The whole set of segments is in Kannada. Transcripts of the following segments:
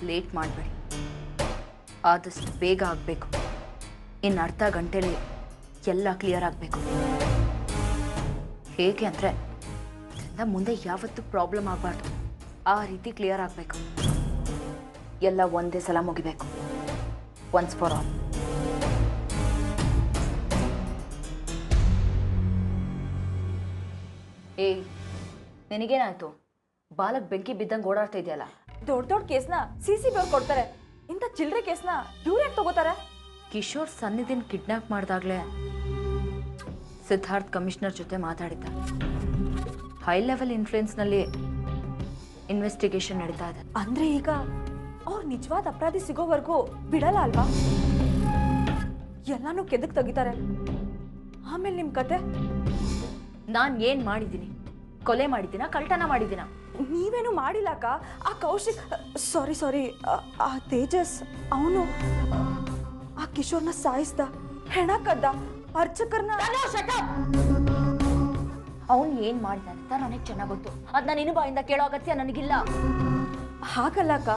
ಲೇಟ್ ಮಾಡಬೇಡಿ, ಆದಷ್ಟು ಬೇಗ ಆಗಬೇಕು. ಇನ್ನು ಅರ್ಧ ಗಂಟೆಲಿ ಎಲ್ಲ ಕ್ಲಿಯರ್ ಆಗಬೇಕು. ಹೇಗೆ ಅಂದರೆ ಇದರಿಂದ ಮುಂದೆ ಯಾವತ್ತೂ ಪ್ರಾಬ್ಲಮ್ ಆಗಬಾರ್ದು, ಆ ರೀತಿ ಕ್ಲಿಯರ್ ಆಗಬೇಕು. ಎಲ್ಲ ಒಂದೇ ಸಲ ಮುಗಿಬೇಕು, ಒನ್ಸ್ ಫಾರ್ ಆಲ್. ಏಯ್, ನಿನಗೇನಾಯ್ತು? ಬಾಲಕ್ ಬೆಂಕಿ ಬಿದ್ದಂಗೆ ಓಡಾಡ್ತಾ ಇದೆಯಲ್ಲ. ದೊಡ್ಡ ದೊಡ್ಡ ಕೇಸ್ನ CCB ಅವ್ರು ಕೊಡ್ತಾರೆ, ಇಂಥ ಚಿಲ್ಲರೆ ಕೇಸ್ನ ಇವ್ರು ಯಾಕೆ ತಗೋತಾರೆ? ಕಿಶೋರ್ ಸನ್ನಿಧಿನ ಕಿಡ್ನಾಪ್ ಮಾಡಿದಾಗಲೇ ಸಿದ್ಧಾರ್ಥ್ ಕಮಿಷನರ್ ಜೊತೆ ಮಾತಾಡಿದ್ದ. ಹೈ ಲೆವೆಲ್ ಇನ್ಫ್ಲೂಯೆನ್ಸ್ನಲ್ಲಿ ಇನ್ವೆಸ್ಟಿಗೇಷನ್ ನಡೀತಾ ಇದೆ. ಅಂದ್ರೆ ಈಗ ಅವ್ರು ನಿಜವಾದ ಅಪರಾಧಿ ಸಿಗೋವರೆಗೂ ಬಿಡಲ್ಲ ಅಲ್ವಾ? ಎಲ್ಲಾನು ಕೆದಕ್ ತೆಗಿತಾರೆ. ಆಮೇಲೆ ನಿಮ್ ಕತೆ? ನಾನು ಏನು ಮಾಡಿದ್ದೀನಿ? ಕೊಲೆ ಮಾಡಿದ್ದೀನ, ಕಳ್ತನ ಮಾಡಿದ್ದೀನ? ನೀವೇನು ಮಾಡಿಲ್ಲ ಅಕ್ಕ. ಆ ಕೌಶಿಕ್, ಸಾರಿ, ಆ ತೇಜಸ್ ಅವನು ಆ ಕಿಶೋರ್ನ ಸಾಯಿಸ್ದ, ಹೆಣ ಕದ್ದ, ಅರ್ಚಕರ್ನ. ಅವನು ಏನು ಮಾಡಿದ ಅಂತ ನನಗೆ ಚೆನ್ನಾಗಿ ಗೊತ್ತು. ಅದನ್ನ ನಿನ್ನ ಬಾಯಿಂದ ಕೇಳೋ ಅಗತ್ಯ ನನಗಿಲ್ಲ. ಹಾಗಲ್ಲ ಅಕ್ಕ,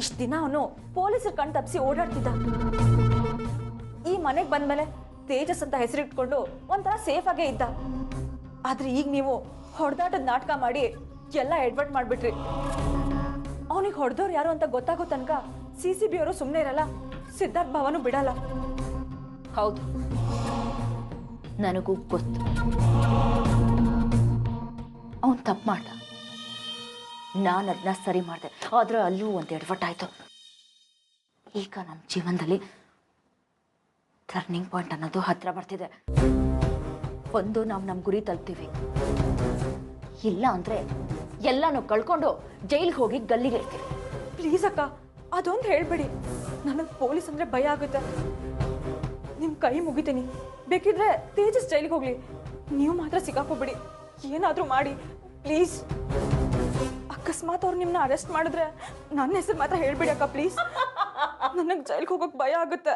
ಇಷ್ಟು ದಿನ ಅವನು ಪೊಲೀಸರು ಕಣ್ ತಪ್ಪಿಸಿ ಓಡಾಡ್ತಿದ್ದ. ಈ ಮನೆಗೆ ಬಂದ್ಮೇಲೆ ತೇಜಸ್ ಅಂತ ಹೆಸರಿಟ್ಕೊಂಡು ಒಂಥರ ಸೇಫ್ ಆಗೇ ಇದ್ದ. ಆದ್ರೆ ಈಗ ನೀವು ಹೊಡೆದಾಟದ ನಾಟಕ ಮಾಡಿ ಎಲ್ಲ ಎಡ್ವರ್ಟ್ ಮಾಡ್ಬಿಟ್ರಿ. ಅವನಿಗೆ ಹೊಡೆದವ್ರು ಯಾರು ಅಂತ ಗೊತ್ತಾಗೋ ತನಕ CCB ಅವರು ಸುಮ್ಮನೆ ಇರಲ್ಲ, ಸಿದ್ಧಾರ್ಥ್ ಭವನು ಬಿಡಲ್ಲ. ಹೌದು, ನನಗೂ ಗೊತ್ತು. ಅವನು ತಪ್ಪು ಮಾಡ್ದ, ನಾನು ಅದನ್ನ ಸರಿ ಮಾಡಿದೆ. ಆದ್ರೆ ಅಲ್ಲೂ ಒಂದು ಎಡವಟ್ ಆಯ್ತು. ಈಗ ನಮ್ಮ ಜೀವನದಲ್ಲಿ ಟರ್ನಿಂಗ್ ಪಾಯಿಂಟ್ ಅನ್ನೋದು ಹತ್ರ ಬರ್ತಿದೆ. ಒಂದು ನಾವು ನಮ್ಮ ಗುರಿ ತಲುಪ್ತೀವಿ, ಇಲ್ಲ ಅಂದ್ರೆ ಎಲ್ಲಾನು ಕಳ್ಕೊಂಡು ಜೈಲಿಗೆ ಹೋಗಿ ಗಲ್ಲಿಗೆ ಇರ್ತೀವಿ. ಪ್ಲೀಸ್ ಅಕ್ಕ, ಅದೊಂದು ಹೇಳ್ಬೇಡಿ. ನನಗೆ ಪೊಲೀಸ್ ಅಂದ್ರೆ ಭಯ ಆಗುತ್ತೆ. ನಿಮ್ ಕೈ ಮುಗಿತೀನಿ, ಬೇಕಿದ್ರೆ ತೇಜಸ್ ಜೈಲಿಗೆ ಹೋಗ್ಲಿ, ನೀವು ಮಾತ್ರ ಸಿಕ್ಕಾಕೋಬಿಡಿ. ಏನಾದ್ರೂ ಮಾಡಿ ಪ್ಲೀಸ್. ಅಕಸ್ಮಾತ್ ಅವ್ರು ನಿಮ್ನ ಅರೆಸ್ಟ್ ಮಾಡಿದ್ರೆ ನನ್ನ ಹೆಸರು ಮಾತ್ರ ಹೇಳ್ಬಿಡಿ ಅಕ್ಕ ಪ್ಲೀಸ್. ನನಗೆ ಜೈಲಿಗೆ ಹೋಗೋಕೆ ಭಯ ಆಗುತ್ತೆ.